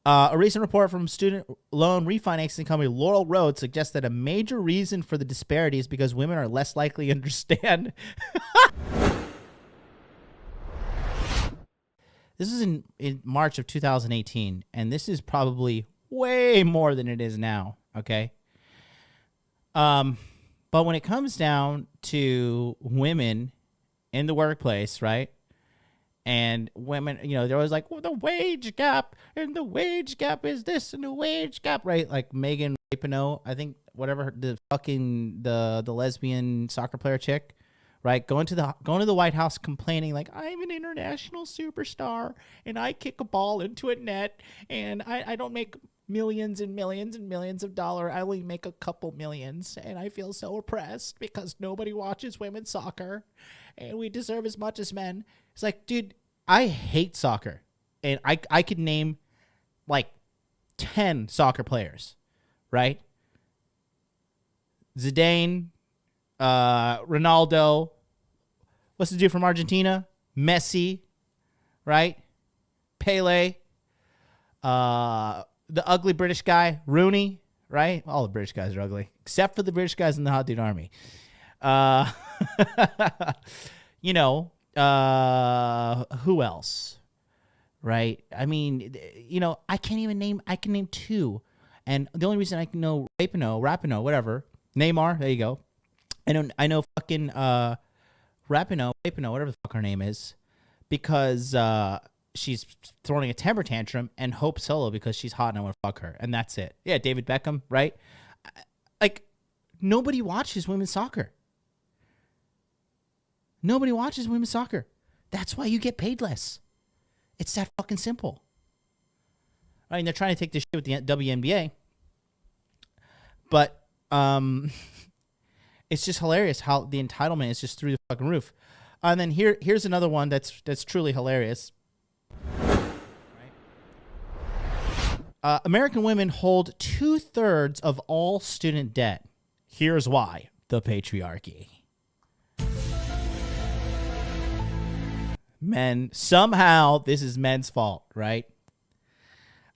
A recent report from student loan refinancing company Laurel Road suggests that a major reason for the disparity is because women are less likely to understand. This is in March of 2018, and this is probably way more than it is now, okay? But when it comes down to women in the workplace, right? And women, you know, they're always like, well, the wage gap, and the wage gap is this, and the wage gap, right? Like Megan Rapinoe, I think, whatever, the lesbian soccer player chick, right? Going to the White House complaining like, I'm an international superstar, and I kick a ball into a net, and I don't make millions and millions and millions of dollars. I only make a couple millions, and I feel so oppressed because nobody watches women's soccer, and we deserve as much as men. It's like, dude, I hate soccer, and I could name like 10 soccer players, right? Zidane, Ronaldo, what's the dude from Argentina? Messi, right? Pele, the ugly British guy, Rooney, right? All the British guys are ugly, except for the British guys in the Hot Dude Army. You know, who else? Right? I mean, you know, I can name two. And the only reason I can know Rapinoe, whatever. Neymar, there you go. I know fucking Rapinoe, whatever the fuck her name is, because she's throwing a temper tantrum, and Hope Solo because she's hot and I want to fuck her. And that's it. Yeah, David Beckham, right? Like, nobody watches women's soccer. Nobody watches women's soccer. That's why you get paid less. It's that fucking simple. I mean, they're trying to take this shit with the WNBA. But it's just hilarious how the entitlement is just through the fucking roof. And then here's another one that's truly hilarious. American women hold 2/3 of all student debt. Here's why. The patriarchy. Men, somehow this is men's fault, right?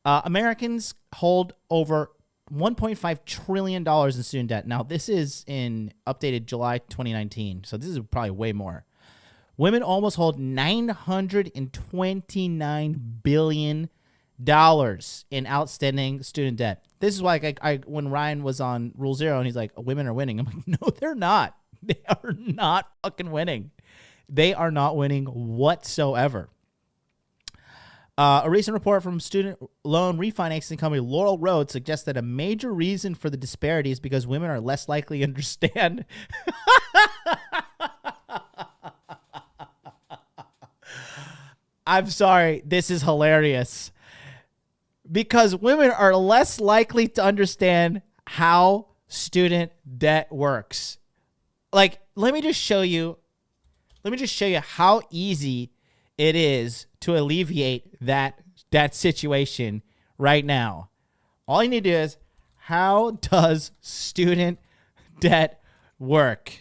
Americans hold over $1.5 trillion in student debt. Now, this is in updated July 2019, so this is probably way more. Women almost hold $929 billion in outstanding student debt. This is why I when Ryan was on Rule Zero and he's like, women are winning. I'm like, no, they're not. They are not fucking winning. They are not winning whatsoever. A recent report from student loan refinancing company Laurel Road suggests that a major reason for the disparity is because women are less likely to understand. I'm sorry. This is hilarious. Because women are less likely to understand how student debt works. Like, let me just show you how easy it is to alleviate that situation right now. All you need to do is, how does student debt work?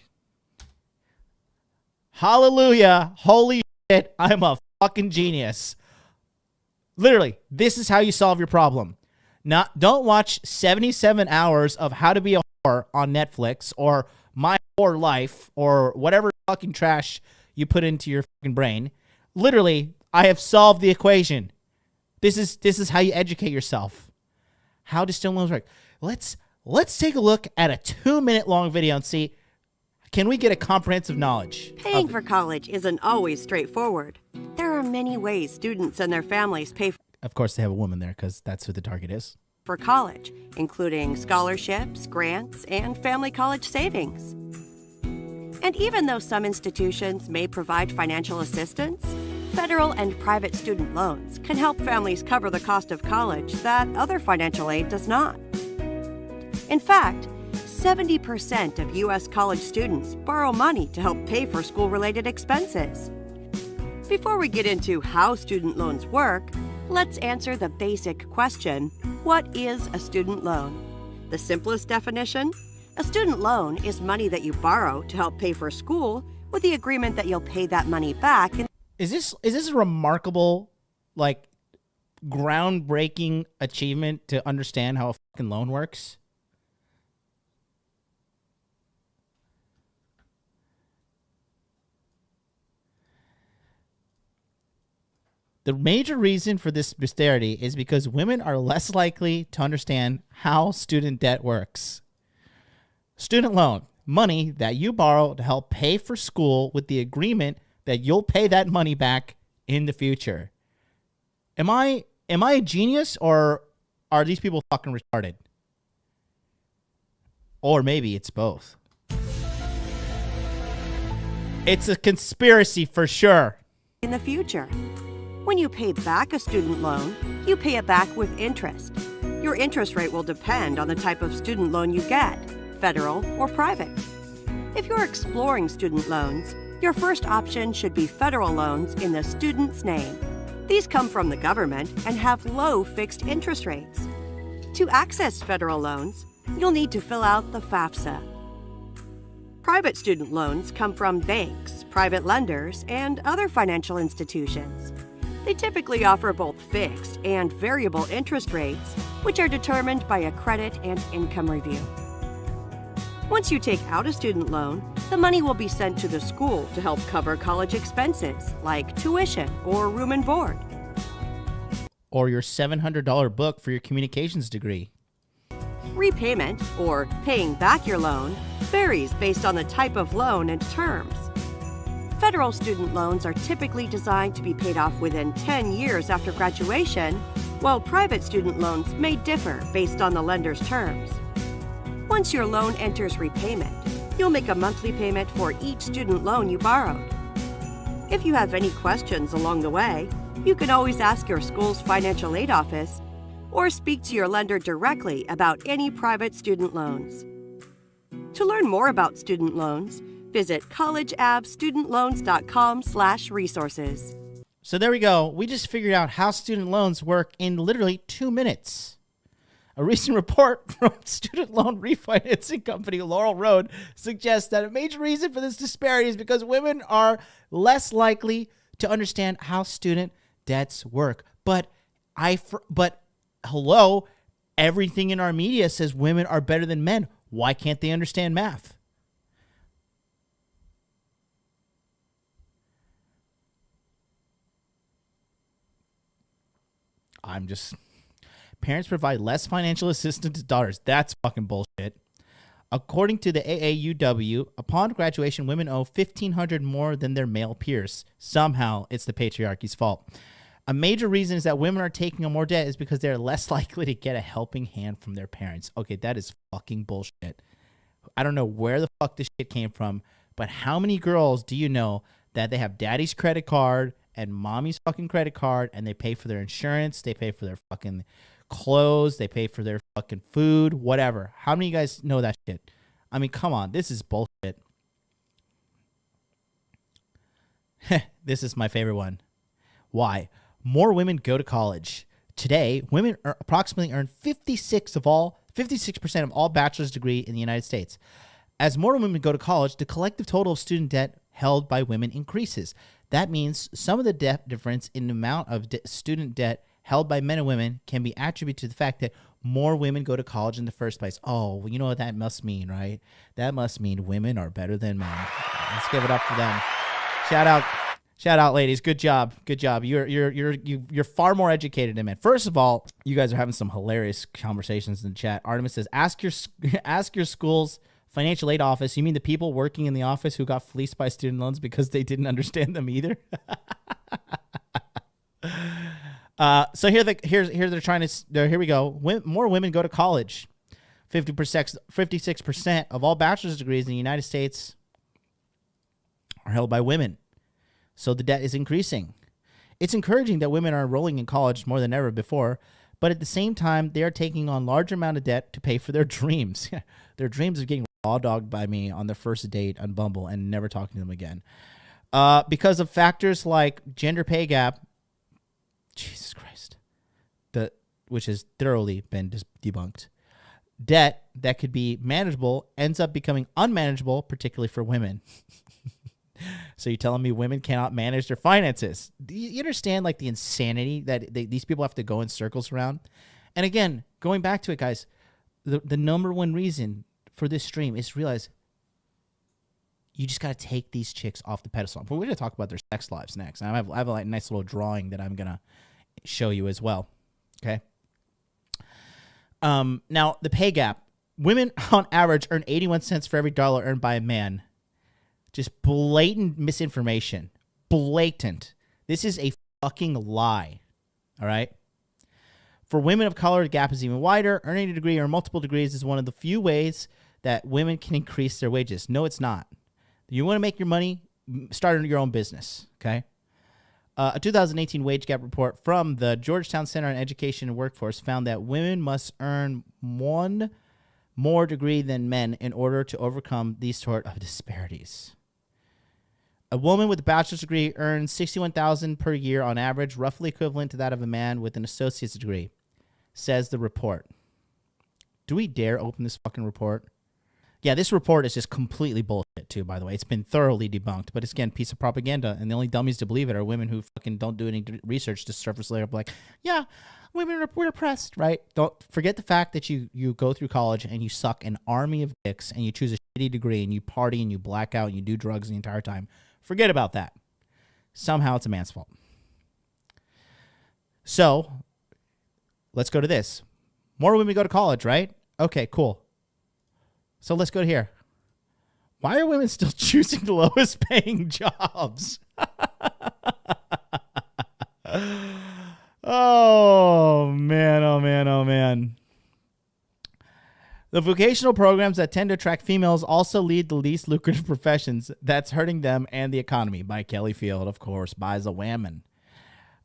Hallelujah. Holy shit. I'm a fucking genius. Literally, this is how you solve your problem. Don't watch 77 hours of How to Be a Whore on Netflix or My Whore Life or whatever fucking trash you put into your fucking brain. Literally, I have solved the equation. This is how you educate yourself. How do student loans work? Let's take a look at a 2-minute long video and see, can we get a comprehensive knowledge? Paying for college isn't always straightforward. There are many ways students and their families pay Of course, they have a woman there because that's who the target is. for college, including scholarships, grants, and family college savings. And even though some institutions may provide financial assistance, federal and private student loans can help families cover the cost of college that other financial aid does not. In fact, 70% of U.S. college students borrow money to help pay for school-related expenses. Before we get into how student loans work, let's answer the basic question: what is a student loan? The simplest definition: a student loan is money that you borrow to help pay for school with the agreement that you'll pay that money back. Is this a remarkable, like, groundbreaking achievement to understand how a fucking loan works? The major reason for this disparity is because women are less likely to understand how student debt works. Student loan, money that you borrow to help pay for school with the agreement that you'll pay that money back in the future. Am I a genius, or are these people fucking retarded? Or maybe it's both. It's a conspiracy for sure. In the future, when you pay back a student loan, you pay it back with interest. Your interest rate will depend on the type of student loan you get, federal or private. If you're exploring student loans, your first option should be federal loans in the student's name. These come from the government and have low fixed interest rates. To access federal loans, you'll need to fill out the FAFSA. Private student loans come from banks, private lenders, and other financial institutions. They typically offer both fixed and variable interest rates, which are determined by a credit and income review. Once you take out a student loan, the money will be sent to the school to help cover college expenses like tuition or room and board. Or your $700 book for your communications degree. Repayment, or paying back your loan, varies based on the type of loan and terms. Federal student loans are typically designed to be paid off within 10 years after graduation, while private student loans may differ based on the lender's terms. Once your loan enters repayment, you'll make a monthly payment for each student loan you borrowed. If you have any questions along the way, you can always ask your school's financial aid office or speak to your lender directly about any private student loans. To learn more about student loans, visit collegeavstudentloans.com/resources. So there we go. We just figured out how student loans work in literally 2 minutes. A recent report from student loan refinancing company Laurel Road suggests that a major reason for this disparity is because women are less likely to understand how student debts work. But hello, everything in our media says women are better than men. Why can't they understand math? Parents provide less financial assistance to daughters. That's fucking bullshit. According to the AAUW, upon graduation, women owe $1,500 more than their male peers. Somehow, it's the patriarchy's fault. A major reason is that women are taking on more debt is because they're less likely to get a helping hand from their parents. Okay, that is fucking bullshit. I don't know where the fuck this shit came from, but how many girls do you know that they have daddy's credit card and mommy's fucking credit card, and they pay for their insurance, they pay for their fucking clothes, they pay for their fucking food, whatever? How many of you guys know that shit? I mean, come on, this is bullshit. This is my favorite one. Why? More women go to college. Today, women approximately earn 56% of all bachelor's degree in the United States. As more women go to college, the collective total of student debt held by women increases. That means some of the difference in the amount of student debt held by men and women can be attributed to the fact that more women go to college in the first place. Oh, well, you know what that must mean, right? That must mean women are better than men. Let's give it up for them. Shout out, ladies. Good job. You're far more educated than men. First of all, you guys are having some hilarious conversations in the chat. Artemis says, ask your school's financial aid office. You mean the people working in the office who got fleeced by student loans because they didn't understand them either? So here they're trying to. Here we go. More women go to college. 56% of all bachelor's degrees in the United States are held by women. So the debt is increasing. It's encouraging that women are enrolling in college more than ever before, but at the same time, they are taking on larger amount of debt to pay for their dreams. Their dreams of getting raw dogged by me on their first date on Bumble and never talking to them again. Because of factors like gender pay gap, Jesus Christ, which has thoroughly been debunked. Debt that could be manageable ends up becoming unmanageable, particularly for women. So you're telling me women cannot manage their finances? Do you understand like the insanity that these people have to go in circles around? And again, going back to it, guys, the number one reason for this stream is to realize you just got to take these chicks off the pedestal. But we're going to talk about their sex lives next. And I have a like, nice little drawing that I'm going to show you as well. Okay. Now, the pay gap. Women on average earn 81 cents for every dollar earned by a man. Just blatant misinformation. Blatant. This is a fucking lie. All right? For women of color, the gap is even wider. Earning a degree or multiple degrees is one of the few ways that women can increase their wages. No, it's not. You want to make your money, start your own business, okay? A 2018 wage gap report from the Georgetown Center on Education and Workforce found that women must earn one more degree than men in order to overcome these sort of disparities. A woman with a bachelor's degree earns $61,000 per year on average, roughly equivalent to that of a man with an associate's degree, says the report. Do we dare open this fucking report? Yeah, this report is just completely bullshit too, by the way. It's been thoroughly debunked, but it's, again, a piece of propaganda, and the only dummies to believe it are women who fucking don't do any research to surface later like, yeah, women are, we're oppressed, right? Don't forget the fact that you go through college and you suck an army of dicks and you choose a shitty degree and you party and you black out and you do drugs the entire time. Forget about that. Somehow it's a man's fault. So let's go to this. More women go to college, right? Okay, cool. So let's go to here. Why are women still choosing the lowest paying jobs? Oh, man, oh, man, oh, man. The vocational programs that tend to attract females also lead the least lucrative professions. That's hurting them and the economy. By Kelly Field, of course, buys a whammon.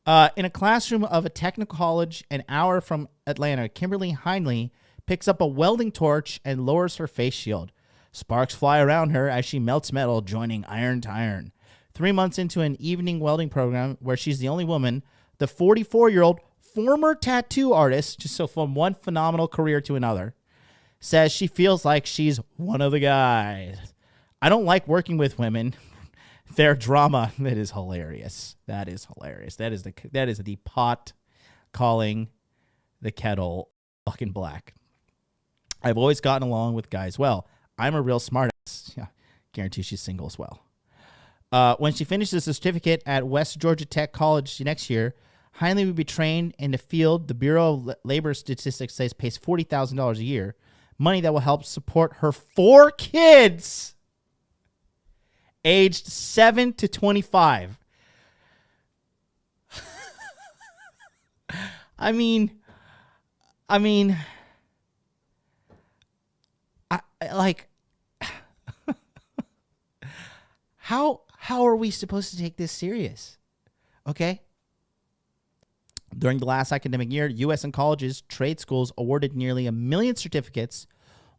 In a classroom of a technical college an hour from Atlanta, Kimberly Heinley picks up a welding torch and lowers her face shield. Sparks fly around her as she melts metal, joining iron to iron. 3 months into an evening welding program where she's the only woman, the 44-year-old former tattoo artist, just so from one phenomenal career to another, says she feels like she's one of the guys. I don't like working with women. Their drama, that is hilarious. That is hilarious. That is the pot calling the kettle fucking black. I've always gotten along with guys well. I'm a real smartass. Yeah, guarantee she's single as well. When she finishes a certificate at West Georgia Tech College next year, Heinley will be trained in the field the Bureau of Labor Statistics says pays $40,000 a year, money that will help support her 4 kids aged 7 to 25. I mean, like, how are we supposed to take this serious? Okay. During the last academic year, U.S. and colleges, trade schools awarded nearly 1 million certificates,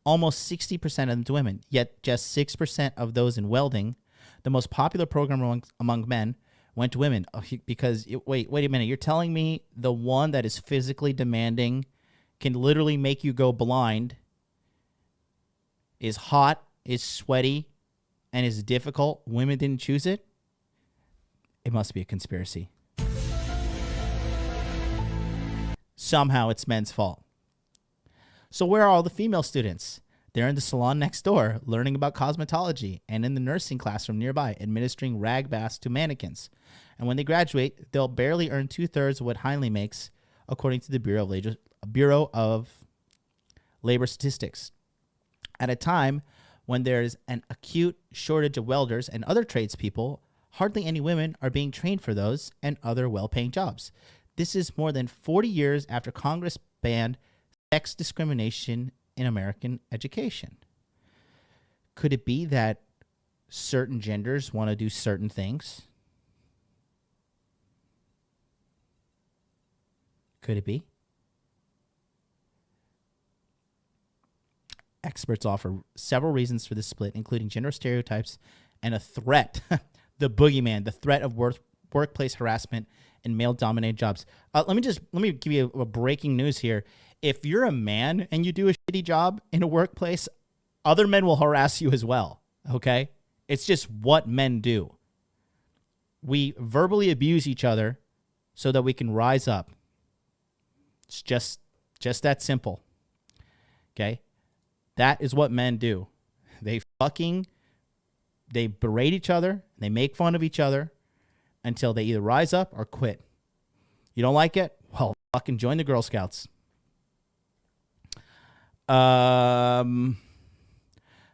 almost 60% of them to women, yet just 6% of those in welding, the most popular program among men, went to women. Because, wait a minute, you're telling me the one that is physically demanding can literally make you go blind, is hot, is sweaty, and is difficult, women didn't choose it? It must be a conspiracy. Somehow it's men's fault. So where are all the female students? They're in the salon next door, learning about cosmetology, and in the nursing classroom nearby, administering rag baths to mannequins. And when they graduate, they'll barely earn 2/3 of what Heinley makes, according to the Bureau of Labor Statistics. At a time when there's an acute shortage of welders and other tradespeople, hardly any women are being trained for those and other well-paying jobs. This is more than 40 years after Congress banned sex discrimination in American education. Could it be that certain genders want to do certain things? Could it be? Experts offer several reasons for this split, including gender stereotypes and a threat, the boogeyman, the threat of workplace harassment in male-dominated jobs. Let me give you a breaking news here. If you're a man and you do a shitty job in a workplace, other men will harass you as well, okay? It's just what men do. We verbally abuse each other so that we can rise up. It's just that simple. Okay? That is what men do. They berate each other, they make fun of each other until they either rise up or quit. You don't like it? Well, fucking join the Girl Scouts. But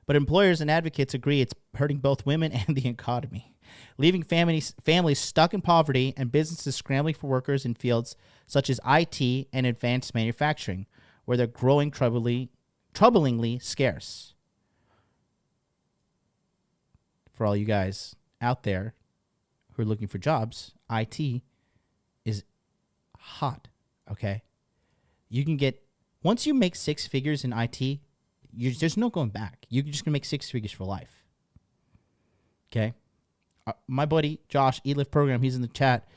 employers and advocates agree it's hurting both women and the economy, leaving families stuck in poverty and businesses scrambling for workers in fields such as IT and advanced manufacturing, where they're growing troublingly scarce. For all you guys out there who are looking for jobs, IT is hot, okay? You can get, once you make six figures in IT, there's no going back. You're just going to make six figures for life, okay? My buddy, Josh, eLift program, he's in the chat.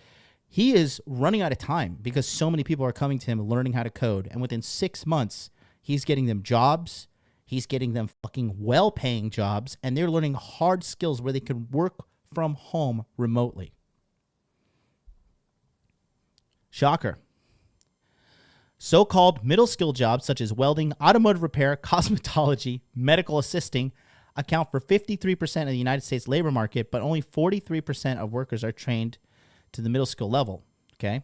He is running out of time because so many people are coming to him learning how to code. And within 6 months, he's getting them jobs. He's getting them fucking well-paying jobs, and they're learning hard skills where they can work from home remotely. Shocker. So-called middle-skill jobs such as welding, automotive repair, cosmetology, medical assisting account for 53% of the United States labor market, but only 43% of workers are trained to the middle-skill level, okay?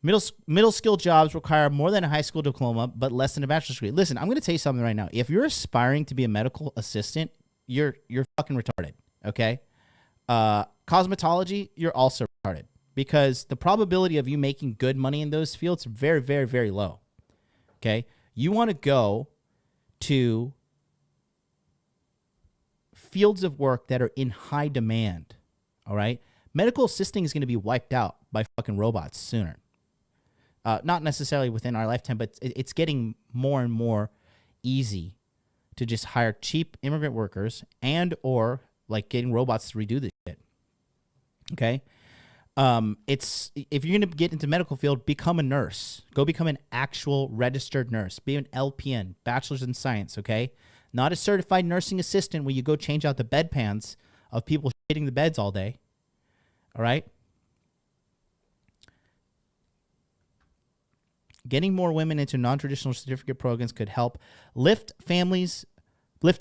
Middle skill jobs require more than a high school diploma, but less than a bachelor's degree. Listen, I'm going to tell you something right now. If you're aspiring to be a medical assistant, you're fucking retarded, okay? Cosmetology, you're also retarded because the probability of you making good money in those fields are very, very, very low, okay? You want to go to fields of work that are in high demand, all right? Medical assisting is going to be wiped out by fucking robots sooner. Not necessarily within our lifetime, but it's getting more and more easy to just hire cheap immigrant workers and or like getting robots to redo this shit. Okay? If you're going to get into medical field, become a nurse. Go become an actual registered nurse. Be an LPN, bachelor's in science, okay? Not a certified nursing assistant where you go change out the bedpans of people shitting the beds all day. All right? Getting more women into non-traditional certificate programs could help lift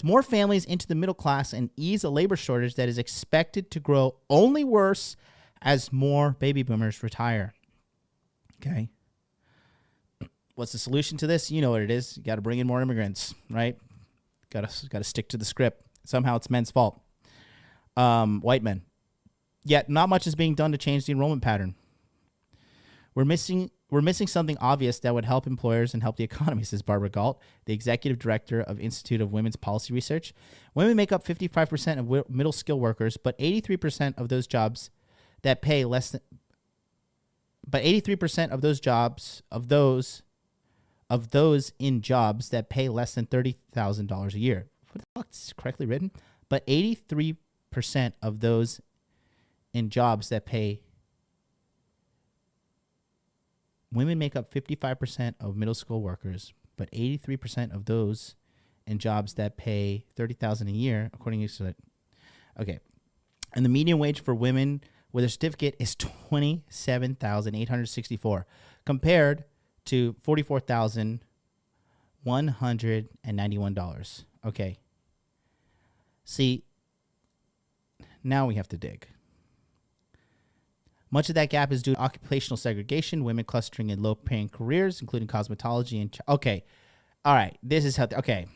more families into the middle class and ease a labor shortage that is expected to grow only worse as more baby boomers retire. Okay. What's the solution to this? You know what it is. You got to bring in more immigrants, right? Got to stick to the script. Somehow it's men's fault. White men. Yet not much is being done to change the enrollment pattern. We're missing something obvious that would help employers and help the economy, says Barbara Galt, the executive director of Institute of Women's Policy Research. Women make up 55% of middle skill workers, but 83% of those jobs that pay less than. But 83% of those in jobs that pay less than $30,000 a year. What the fuck is correctly written? But 83% of those in jobs that pay. Women make up 55% of middle school workers, but 83% of those in jobs that pay $30,000 a year, according to okay. And the median wage for women with a certificate is $27,864, compared to $44,191. Okay. See, now we have to dig. Much of that gap is due to occupational segregation, women clustering in low-paying careers, including cosmetology and... Okay. All right. This is how... Okay.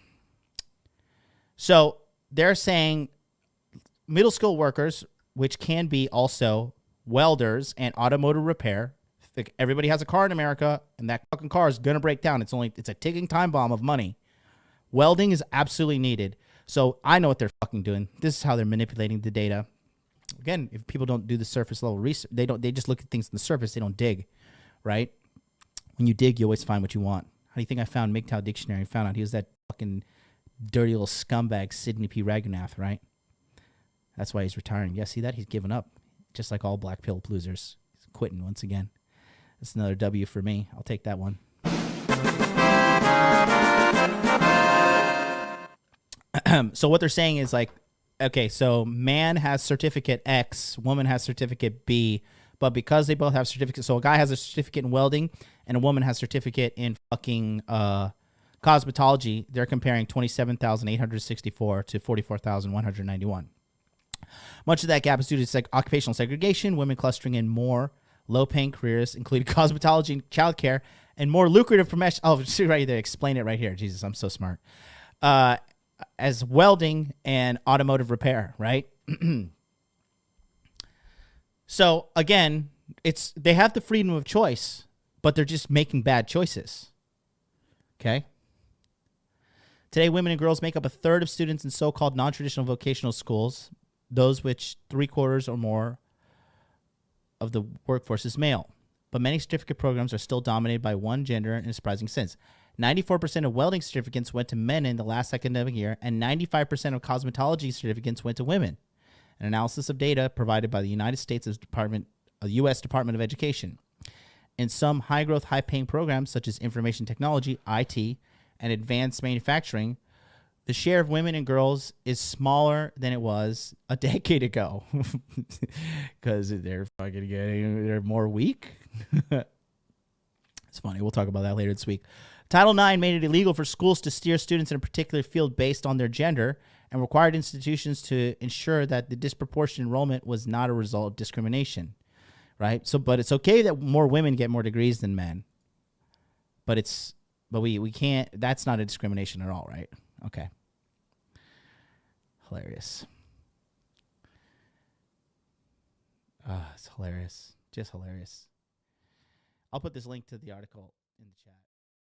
So they're saying middle school workers, which can be also welders and automotive repair. Everybody has a car in America, and that fucking car is going to break down. It's a ticking time bomb of money. Welding is absolutely needed. So I know what they're fucking doing. This is how they're manipulating the data. Again, if people don't do the surface level research, they just look at things on the surface. They don't dig, right? When you dig, you always find what you want. How do you think I found MGTOW dictionary and found out he was that fucking dirty little scumbag Sidney P. Raghunath, right? That's why he's retiring. Yeah, see that? He's given up, just like all black pill losers. He's quitting once again. That's another W for me. I'll take that one. So what they're saying is like okay, so man has certificate X, woman has certificate B, but because they both have certificates, so a guy has a certificate in welding and a woman has certificate in fucking cosmetology, they're comparing 27,864 to 44,191. Much of that gap is due to occupational segregation, women clustering in more low-paying careers, including cosmetology and childcare, and more lucrative professions. Oh, see right there, explain it right here. Jesus, I'm so smart. As welding and automotive repair, right? So again, they have the freedom of choice, but they're just making bad choices. Okay. Today, women and girls make up a third of students in so-called non-traditional vocational schools, those which 3/4 or more of the workforce is male. But many certificate programs are still dominated by one gender in a surprising sense. 94% of welding certificates went to men in the last academic year, and 95% of cosmetology certificates went to women. An analysis of data provided by the United States U.S. Department of Education. In some high-growth, high-paying programs, such as information technology, IT, and advanced manufacturing, the share of women and girls is smaller than it was a decade ago because they're more weak. It's funny. We'll talk about that later this week. Title IX made it illegal for schools to steer students in a particular field based on their gender and required institutions to ensure that the disproportionate enrollment was not a result of discrimination, right? So, but it's okay that more women get more degrees than men, but we can't, that's not a discrimination at all, right? Okay. Hilarious. It's hilarious. Just hilarious. I'll put this link to the article in the chat.